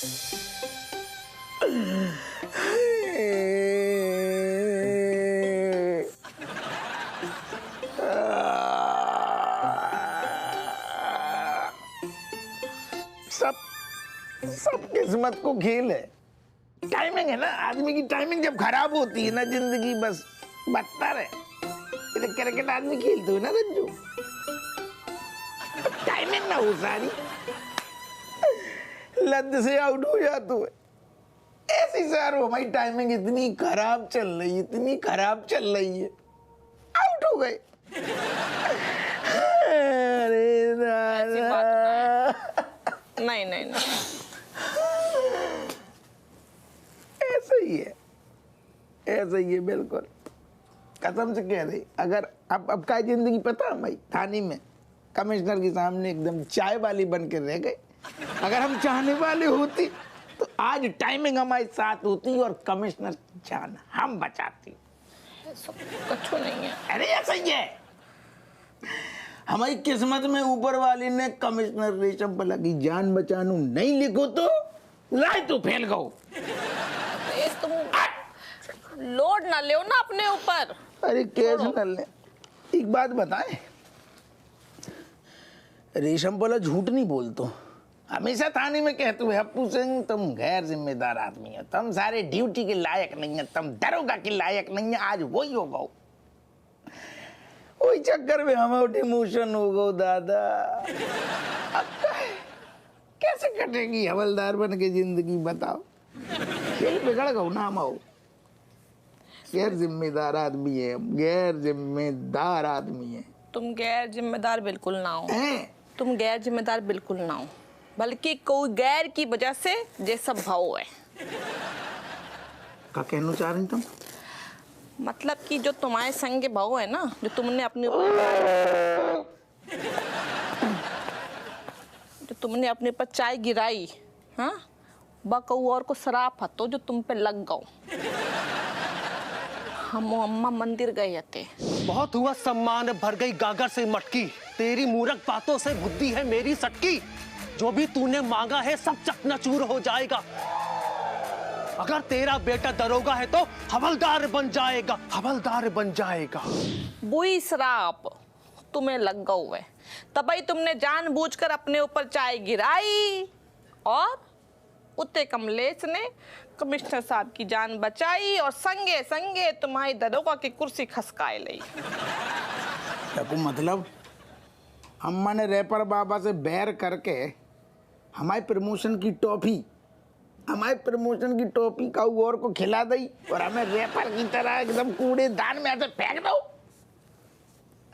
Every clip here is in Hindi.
सब किस्मत को खेल है, टाइमिंग है ना। आदमी की टाइमिंग जब खराब होती है ना, जिंदगी बस बदतर है। ये तो क्रिकेट आदमी खेलते हो ना रज्जू, टाइमिंग ना हो सारी, लत से आउट हो जाते हो। ऐसी सर हमारी टाइमिंग इतनी खराब चल रही है, इतनी खराब चल रही है, आउट हो गए। अरे नहीं नहीं नहीं, ऐसा ही है, ऐसा ही है बिल्कुल। कसम से कह रही, अगर अब का जिंदगी पता है भाई, थाने में कमिश्नर के सामने एकदम चाय वाली बन के रह गए। अगर हम चाहने वाले होती तो आज टाइमिंग हमारे साथ होती और कमिश्नर जान हम बचाती। कछु नहीं है। अरे ऐसा ही है, हमारी किस्मत में ऊपर वाले ने कमिश्नर रेशम पला की जान बचानू नहीं लिखो तो लाए तो फेल गो। तुम लोड ना ले ना अपने ऊपर। अरे कैसे न ले, एक बात बताएं, रेशम पला झूठ नहीं बोलतो। हमेशा थाने में कहते हुए अप्पू सिंह तुम गैर जिम्मेदार आदमी हो, तुम सारे ड्यूटी के लायक नहीं है, तुम दरोगा के लायक नहीं है। आज वही हो गो, वही चक्कर में हम डिमोशन हो गो दादा। अब कैसे कटेगी हवलदार बन के जिंदगी बताओ, खेल बिगड़ गो ना। हम गैर जिम्मेदार आदमी है, गैर जिम्मेदार आदमी है। तुम गैर जिम्मेदार बिल्कुल ना हो, तुम गैर जिम्मेदार बिल्कुल ना हो, बल्कि कोई गैर की वजह से ये सब भाव है। क्या कहना चाह रही तुम? मतलब कि जो तुम्हारे संग के भाव है ना, जो तुमने अपने ऊपर चाय गिराई, हाँ बकऊ और को शराब हतो जो तुम पे लग गओ। हम अम्मा मंदिर गए थे। बहुत हुआ सम्मान भर गई गागर से मटकी, तेरी मूर्ख बातों से बुद्धि है मेरी सटकी। जो भी तूने मांगा है सब चकनाचूर हो जाएगा। अगर तेरा बेटा दरोगा है तो हवलदार बन जाएगा, हवलदार बन जाएगा। बुई शराब तुम्हें लग गई है, तभी तुमने जानबूझकर अपने ऊपर चाय गिराई और उत्ते कमलेश ने कमिश्नर साहब की जान बचाई और संगे संगे तुम्हारी दरोगा की कुर्सी खसकाए ली। मतलब अम्मा ने रैपर बाबा से बैर करके हमारे प्रमोशन की टॉफी का और को खिला दी और हमें रैपर की तरह एकदम कूड़ेदान में ऐसे फेंक दो।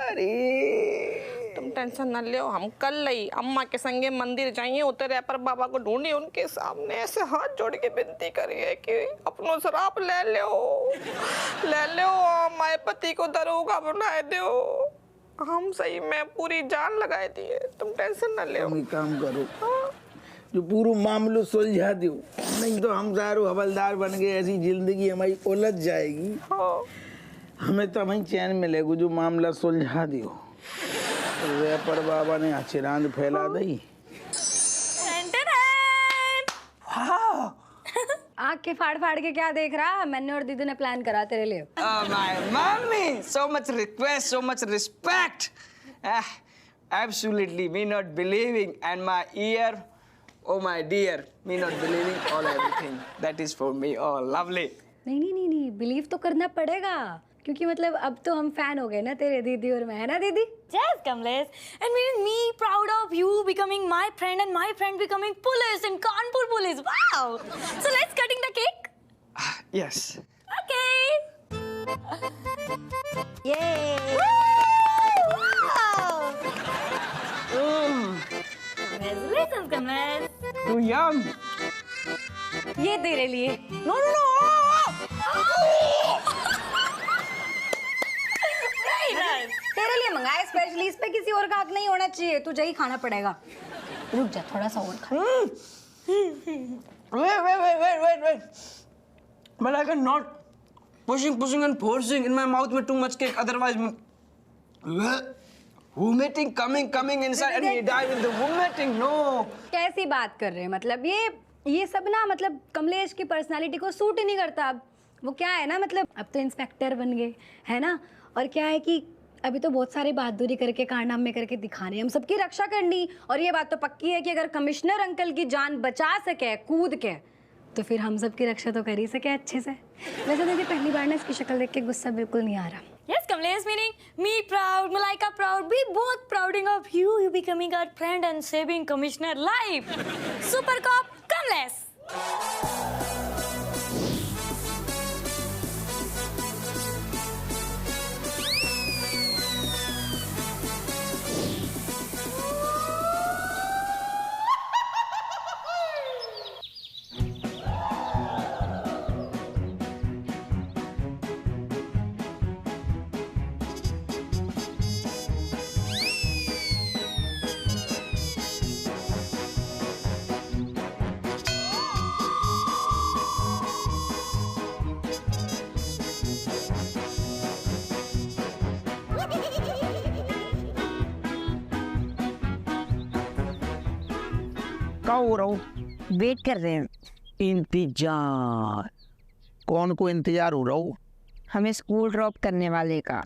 अरे तुम टेंशन न लो, हम कल ली अम्मा के संगे मंदिर जाइए, उतर रैपर बाबा को ढूंढिए, उनके सामने ऐसे हाथ जोड़ के विनती करिए कि अपनो शराब ले लो हमारे पति को दरोगा बनाए दो। हम सही में पूरी जान लगाए दिए, तुम टेंशन न लो। काम करो, जो पूरा मामलो सुलझा दो, नहीं तो हम सारो हवलदार बन गए, ऐसी जिंदगी हमारी उलझ जाएगी। हमें तो वहीं चैन मिलेगा जो मामला सुलझा दियो। रैपर बाबा ने चिरांद फैला दी। आँख के फाड़ के क्या देख रहा? मैंने और दीदी ने प्लान करा तेरे लिए। My mommy, so much request, so much respect. Absolutely, me not believing, and my ear, oh my dear, me not believing all everything. That is for me. Oh, lovely. नहीं, बिलीव तो करना पड़ेगा, क्योंकि मतलब अब तो हम फैन हो गए ना तेरे दीदी और मैं, है ना दीदी? Yes, Kamlesh. And me proud of you becoming my friend and my friend becoming police in Kanpur police. Wow! So let's cutting the cake. Yes. Okay. Yay! Wow! Congratulations, Kamlesh. Too young. ये तेरे लिए। No. तेरे लिए मंगाया स्पेशली, इस पे किसी और का हक नहीं होना चाहिए, तुझे ही खाना पड़ेगा। रुक जा, थोड़ा सा और खा। Wait. But I cannot pushing and forcing in my mouth with too much cake. Otherwise, vomiting coming inside and me die with the vomiting. No. कैसी बात कर रहे हैं? मतलब ये ये सब ना मतलब कमलेश की पर्सनालिटी को सूट ही नहीं करता। अब वो क्या है ना, मतलब अब तो इंस्पेक्टर बन गए है ना, और क्या है कि अभी तो बहुत सारी बहादुरी करके कारनामे करके दिखाने, हम सबकी रक्षा करनी। और ये बात तो पक्की है कि अगर कमिश्नर अंकल की जान बचा सके कूद के, तो फिर हम सब की रक्षा तो कर ही सके अच्छे से। वैसे दीदी पहली बार ना इसकी शक्ल देख के गुस्सा बिल्कुल नहीं आ रहा। Yes, Kamlesh, meaning me proud, Malaika proud, we both prouding of you becoming our friend and saving Commissioner life. Super Cop, Kamlesh. क्या हो रहा हूँ? वेट कर रहे हैं। इंतजार। कौन को इंतजार हो रहा हूँ? हमें स्कूल ड्रॉप करने वाले का।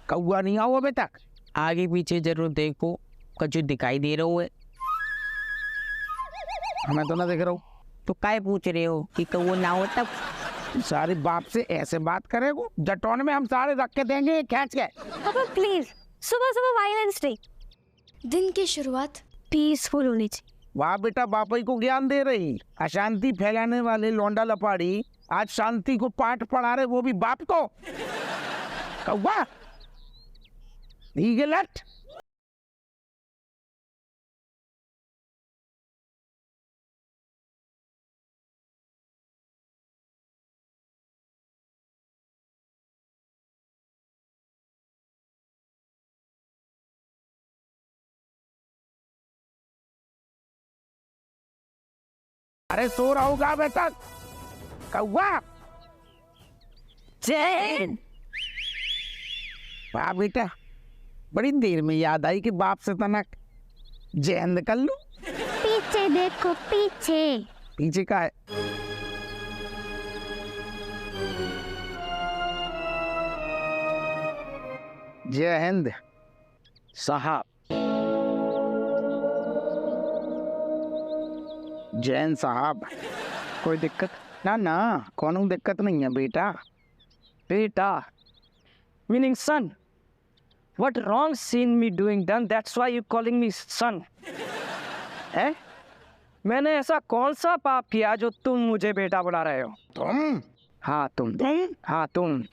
कौआ नहीं आओ अभी तक? आगे पीछे जरूर देखो, कुछ दिखाई दे रहा है। हमें तो ना देख रहा हूँ। तो काय पूछ रहे हो कि वो ना हो तब? सारे बाप से ऐसे बात करेगो, जटौन में हम सारे रख के देंगे खींच के। पापा प्लीज, सुबह सुबह वायलेंस नहीं। दिन की शुरुआत पीसफुल होनी चाहिए। वाह बेटा, बाप ही को ज्ञान दे रही। अशांति फैलाने वाले लौंडा लपाड़ी आज शांति को पाठ पढ़ा रहे, वो भी बाप को। कौआ लट। अरे सो रहा होगा अबे तक कौआ। चैन। वाह बेटा, बड़ी देर में याद आई कि बाप से तनक जैन कर लूं। पीछे देखो पीछे। पीछे का है? जय हिंद साहब। जैन साहब, कोई दिक्कत? ना ना, कोनो दिक्कत नहीं है बेटा। Beta, meaning son. What wrong seen me doing done? That's why you calling me son. है? मैंने ऐसा कौन सा पाप किया जो तुम मुझे बेटा बुला रहे हो? तुम? हाँ तुम। हाँ तुम।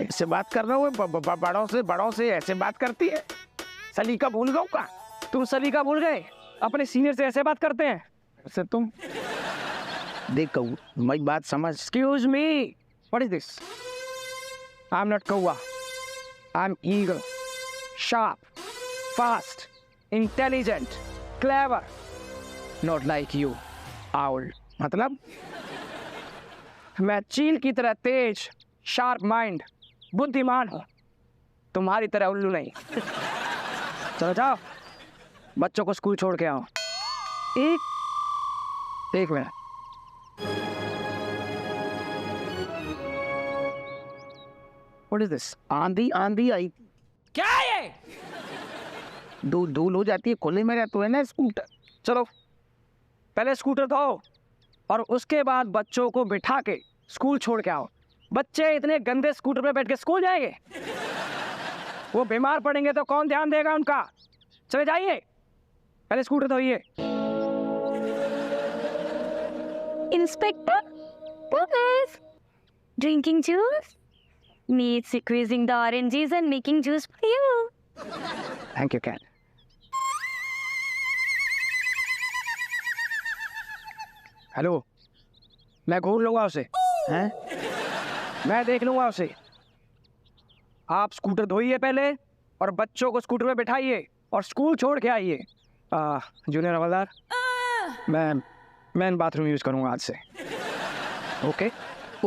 ऐसे बात कर रहे हो? बड़ों से ऐसे बात करती है? सलीका भूल गए का? तुम सलीका भूल गए? अपने सीनियर से ऐसे बात करते हैं? ऐसे तुम देखो, मैं बात समझ। Excuse me. What is this? I'm not Kawa. I'm eagle, sharp, fast, intelligent, clever. Not like you, owl. मतलब? मैं चील की तरह तेज, शार्प माइंड, बुद्धिमान हूँ। तुम्हारी तरह उल्लू नहीं। चलो जाओ, बच्चों को स्कूल छोड़ के आओ। एक मिनट। What is this? आंधी आई। क्या है ये? धूल हो जाती है खुले में रहते है ना स्कूटर। चलो पहले स्कूटर धो और उसके बाद बच्चों को बिठा के स्कूल छोड़ के आओ। बच्चे इतने गंदे स्कूटर पे बैठ के स्कूल जाएंगे? वो बीमार पड़ेंगे तो कौन ध्यान देगा उनका? चले जाइए, पहले scooter धोइए। Inspector, police, drinking juice? Me squeezing the oranges and making juice for you. Thank you can. Hello, मैं घूर लूंगा उसे। हैं? मैं देख लूंगा उसे। आप स्कूटर धोइए पहले और बच्चों को स्कूटर पे बिठाइए और स्कूल छोड़ के आइए। जूनियर हवलदार, मैं बाथरूम यूज करूंगा आज से। ओके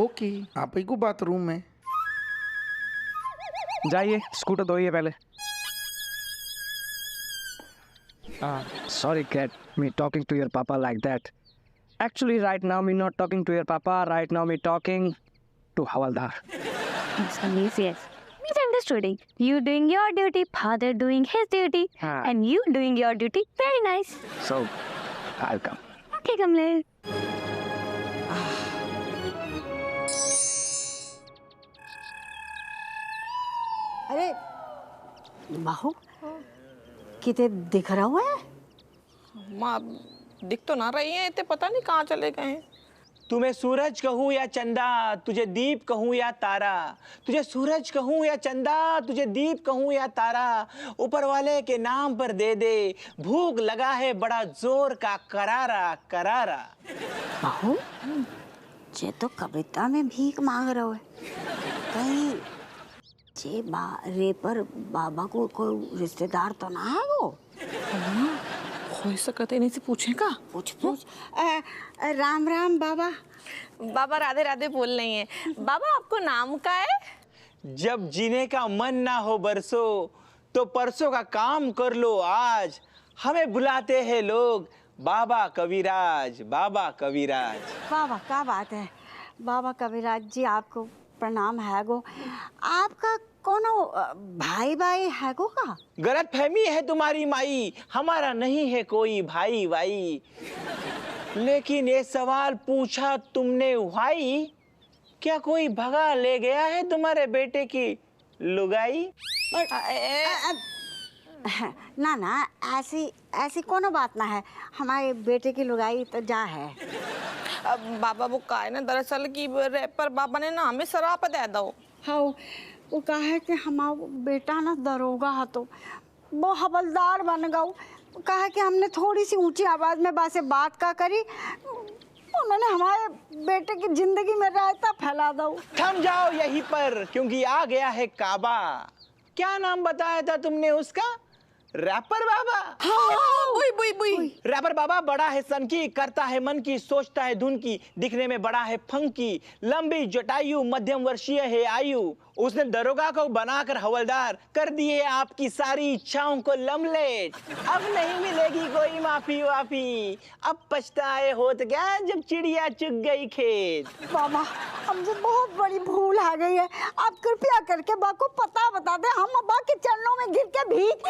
ओके, आप ही को बाथरूम में। जाइए, स्कूटर धोइए पहले। Sorry, cat. Me talking to your papa like that. Actually, right now me not talking to your papa. Right now me talking to Havaldar. Yes. Means understanding. You doing your duty, father doing his duty, and you doing your duty. Very nice. So, I'll come. Okay, Kamlesh. अरे बाहु किते दिख रहा हुआ है? माँ दिख तो ना रही है, इतने पता नहीं कहाँ चले गए हैं। तुम्हें सूरज कहूँ या चंदा, तुझे दीप कहूँ या तारा, तुझे सूरज कहूँ या चंदा, तुझे दीप कहूँ या तारा, ऊपर वाले के नाम पर दे दे, भूख लगा है बड़ा जोर का करारा करारा। बाहु जे तो कविता में भीख मांग रहा है कहीं जे रे पर बाबा को कोई रिश्तेदार तो ना है वो? हो सकता है, नहीं से पूछेगा। पूछ राम राम बाबा। बाबा राधे राधे बोल रही हैं। बाबा आपको नाम का है? जब जीने का मन ना हो बरसों, तो परसों का काम कर लो आज, हमें बुलाते हैं लोग बाबा कविराज, बाबा कविराज। बाबा क्या बात है बाबा कविराज जी, आपको प्रणाम है गो। आपका कोनो भाई भाई है गो का? गलत फहमी है तुम्हारी माई, हमारा नहीं है कोई भाई भाई। लेकिन ये सवाल पूछा तुमने भाई, क्या कोई भगा ले गया है तुम्हारे बेटे की लुगाई? ना ना ऐसी कोनो बात ना है, हमारे बेटे की लुगाई तो जा है। अब बाबा वो का है ना, दरअसल की रैपर बाबा ने ना हमें शराब दे दो। हाँ वो कहा है कि हमारा बेटा ना दरोगा है तो वो हवलदार बन गया। कहा कि हमने थोड़ी सी ऊंची आवाज में बात से बात का करी, उन्होंने हमारे बेटे की जिंदगी में रायता फैला दो। थम जाओ यहीं पर, क्योंकि आ गया है काबा। क्या नाम बताया था तुमने उसका? रैपर बाबा। हाँ, बुई बुई बुई। रैपर बाबा बड़ा है सन की, करता है मन की, सोचता है धुन की, दिखने में बड़ा है फंकी, लंबी जटायु, मध्यम वर्षीय है आयु। उसने दरोगा को बनाकर हवलदार कर दिए आपकी सारी इच्छाओं को लमलेट। अब नहीं मिलेगी कोई माफी वाफी, अब पछताए होत क्या जब चिड़िया चुग गई खेत। बाबा हमसे बहुत बड़ी भूल आ गई है, आप कृपया करके बा को पता बता दे, हम बा के चरणों में गिर के भीख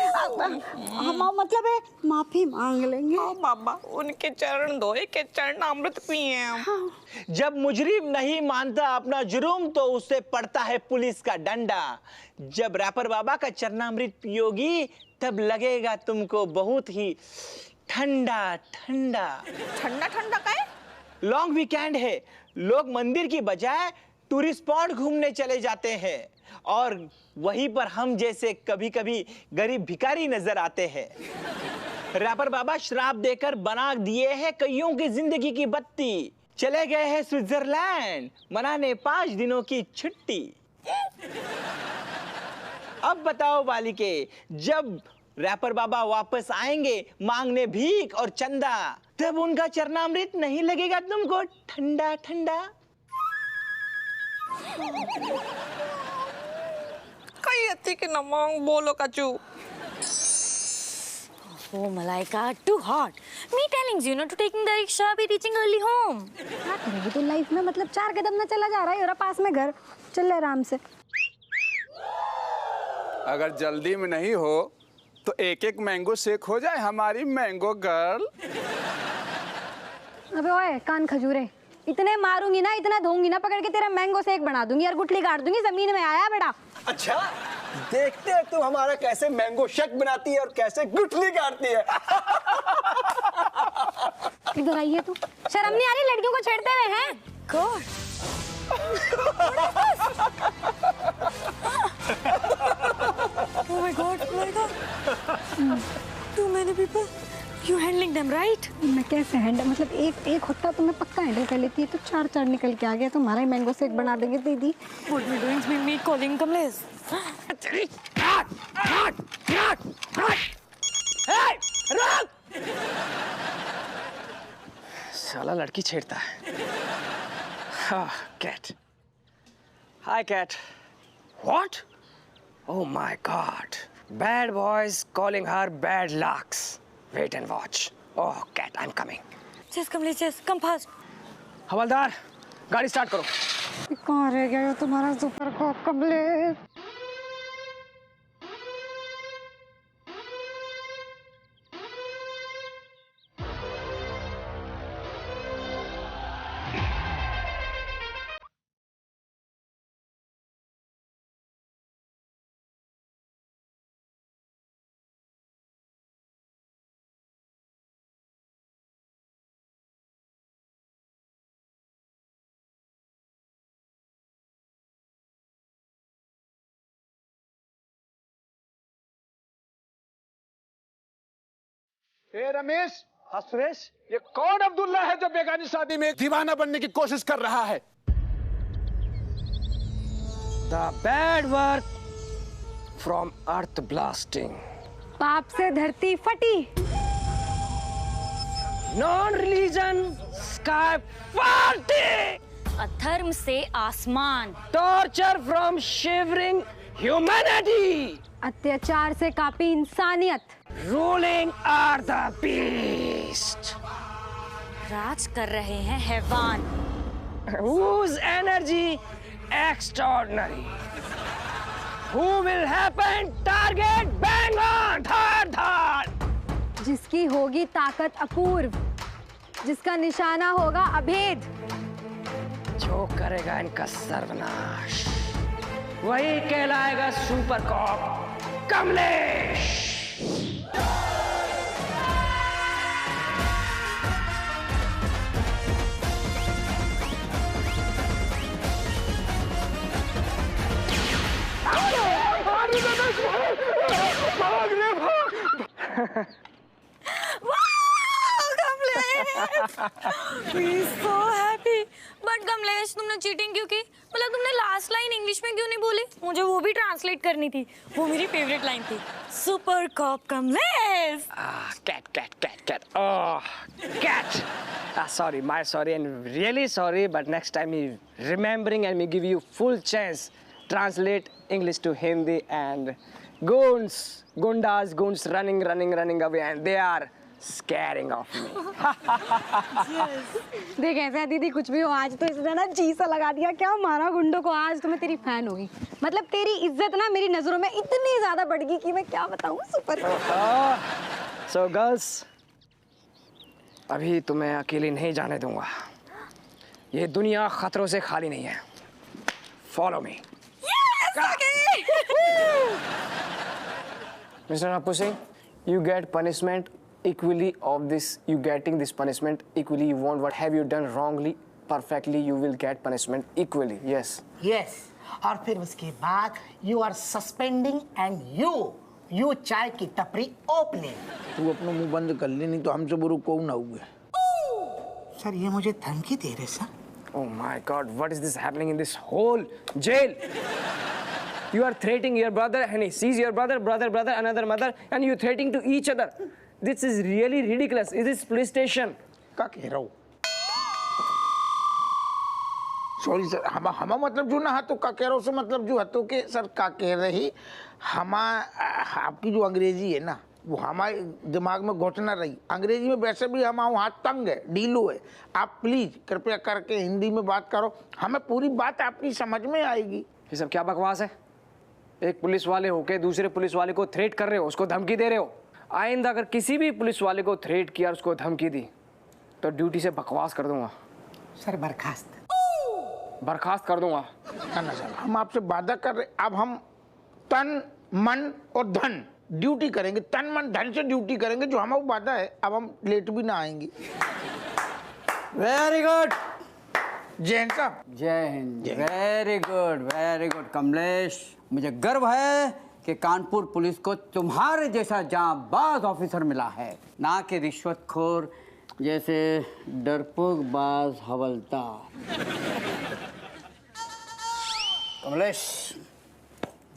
हम मतलब है माफी मांग लेंगे। हाँ बाबा, उनके चरण धोए के चरण अमृत पिए हम। हाँ। जब मुजरिम नहीं मानता अपना जुर्म तो उसे पड़ता है पुलिस का डंडा। जब रैपर बाबा का चरणामृत पियोगी तब लगेगा तुमको बहुत ही ठंडा ठंडा। ठंडा ठंडा का है? लॉन्ग वीकेंड है, लोग मंदिर की बजाय टूरिस्ट स्पॉट घूमने चले जाते हैं, और वहीं पर हम जैसे कभी कभी गरीब भिखारी नजर आते हैं। रैपर बाबा श्राप देकर बना दिए हैं कईयों की जिंदगी की बत्ती, चले गए हैं स्विट्जरलैंड मनाने 5 दिनों की छुट्टी। अब बताओ बालिके, जब रैपर बाबा वापस आएंगे मांगने भीख और चंदा, तब उनका चरणामृत नहीं लगेगा तुमको ठंडा ठंडा? कई अति के नमक बोलो कचू। Oh, Malaika, too hot. Me telling you not to taking the rickshaw, be reaching early home. क्या करेगी तू लाइफ में, मतलब 4 कदम ना चला जा रहा है, और पास में घर, चल ले आराम से। अगर जल्दी में नहीं हो तो एक एक मैंगो शेक हो जाए हमारी मैंगो गर्ल। अबे ओए कान खजूरे, इतने मारूंगी ना, इतना धोऊंगी ना पकड़ के, तेरा मैंगो शेक बना दूंगी और गुठली काट दूंगी जमीन में। आया बेटा? अच्छा, देखते हैं तुम हमारा कैसे मैंगो शेक बनाती है और कैसे गुठली काटती है। इधर आइए तू, शर्म नहीं आ रही लड़कियों को छेड़ते हुए हैं? God. Oh my God, Malaika. Too many people. You handling them, right? मैं कैसे हैंडल, मतलब एक होता तो मैं पक्का हैंडल कर लेती है, तो 4 निकल के आ गया, तुम्हारा ही मैंगो शेक बना देंगे दीदी। What we doing? Me calling Kamlesh. साला लड़की छेड़ता है। हाँ, Cat. Hi Cat. What? Oh my God. Bad boys calling her bad lucks. Wait and watch. Oh, cat, I'm coming. Chess, Kamlesh, chess. Come fast. हवलदार, गाड़ी स्टार्ट करो। कहाँ रह गया तुम्हारा सुपर कॉप कमलेश? ए रमेश, हाँ सुरेश, ये कौन अब्दुल्ला है जो बेगानी शादी में दीवाना बनने की कोशिश कर रहा है? The bad work from earth blasting. पाप से धरती फटी। Non-religion, sky faulty. अधर्म से आसमान। Torture from shivering humanity. अत्याचार से कापी इंसानियत। Ruling are the beast. राज कर रहे हैं हैवान। Whose energy extraordinary. Who will happen target bang on third third. जिसकी होगी ताकत अपूर्व, जिसका निशाना होगा अभेद। जो करेगा इनका सर्वनाश वही कहलाएगा super cop Kamlesh. so happy. But Kamlesh, तुमने चीटिंग क्यों की? मतलब तुमने लास्ट लाइन इंग्लिश में क्यों नहीं बोली? मुझे वो भी ट्रांसलेट करनी थी। वो मेरी फेवरेट लाइन थी। Super cop Kamlesh. Cat. Oh, cat. Sorry, my sorry and really sorry, but next time me remembering and me give you full chance. Translate English to Hindi and goons running away and they are scaring of me. देख ऐसा है दीदी, कुछ भी हो आज तो इसने ना जी सा लगा दिया। क्या मारा गुंडों को, आज तो मैं तेरी फैन हो गई। मतलब तेरी इज्जत ना मेरी नजरों में इतनी ज्यादा बढ़ गई कि मैं क्या बताऊं। सुपर। So girls, अभी तुम्हें अकेली नहीं जाने दूंगा। ये दुनिया खतरों से खाली नहीं है। Follow me. Mr. Appu Singh, you get punishment equally of this. You getting this punishment equally. You want what have you done wrongly, perfectly. You will get punishment equally. Yes. Yes, और फिर उसके बाद you are suspending and you चाय की टपरी ओपनिंग। तू अपना मुंह बंद कर ले, नहीं तो हमसे बुरु को ना हुए। सर ये मुझे धमकी दे रहे sir. Oh my God! What is this happening in this whole jail? You are threatening your brother, and he sees your brother, another mother, and you threatening to each other. This is really ridiculous. Is this police station? क्या कह रहा हूँ? सॉरी सर, हमा मतलब जो ना हाथों का कह रहा हूँ, मतलब जो हाथों के सर का कह रही आपकी जो अंग्रेजी है ना वो हमारे दिमाग में घुटना रही। अंग्रेजी में वैसे भी हमारा हाथ तंग है, ढीलो है। आप प्लीज कृपया करके हिंदी में बात करो, हमें पूरी बात आपकी समझ में आएगी। ये सब क्या बकवास है? एक पुलिस वाले होके दूसरे पुलिस वाले को थ्रेट कर रहे हो, उसको धमकी दे रहे हो। आइंदा अगर किसी भी पुलिस वाले को थ्रेट किया और उसको धमकी दी तो ड्यूटी से बकवास कर दूंगा। सर बर्खास्त कर दूंगा। ना सर, हम आपसे वादा कर रहे, अब हम तन मन और धन ड्यूटी करेंगे, तन मन धन से ड्यूटी करेंगे, जो हमारा वादा है। अब हम लेट भी ना आएंगे। Very good. जय हिंद साहब। जय हिंद। वेरी गुड कमलेश, मुझे गर्व है कि कानपुर पुलिस को तुम्हारे जैसा जांबाज ऑफिसर मिला है, ना कि रिश्वतखोर जैसे डरपोक बाज हवलदार। कमलेश,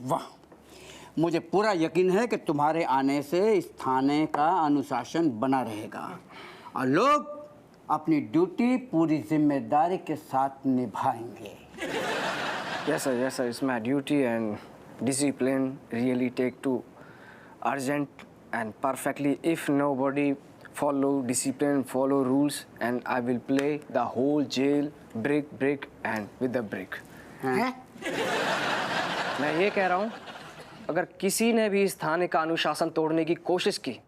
वाह, मुझे पूरा यकीन है कि तुम्हारे आने से इस थाने का अनुशासन बना रहेगा और लोग अपनी ड्यूटी पूरी जिम्मेदारी के साथ निभाएंगे। Yes sir, it's my duty and discipline really take to urgent and perfectly. If nobody follow discipline, follow rules, and I will play the whole jail brick and with the brick. मैं ये कह रहा हूँ, अगर किसी ने भी इस थाने का अनुशासन तोड़ने की कोशिश की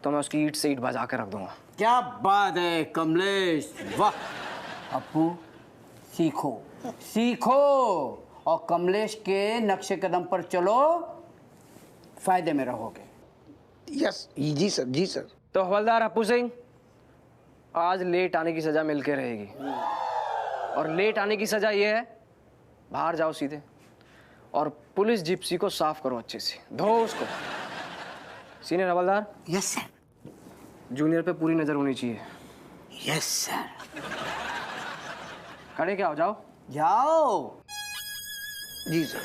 तो मैं उसकी ईंट से ईंट बजा के रख दूंगा। क्या बात है कमलेश, वाह। अपू सीखो सीखो और कमलेश के नक्शे कदम पर चलो, फायदे में रहोगे। यस जी सर, जी सर। तो हवलदार अपू सिंह, आज लेट आने की सजा मिलके रहेगी, और लेट आने की सजा ये है, बाहर जाओ सीधे और पुलिस जिप्सी को साफ करो, अच्छे से धो उसको। सीनियर हवलदार। Yes sir. जूनियर पे पूरी नजर होनी चाहिए। Yes sir. खड़े क्या हो, जाओ जाओ। जी सर।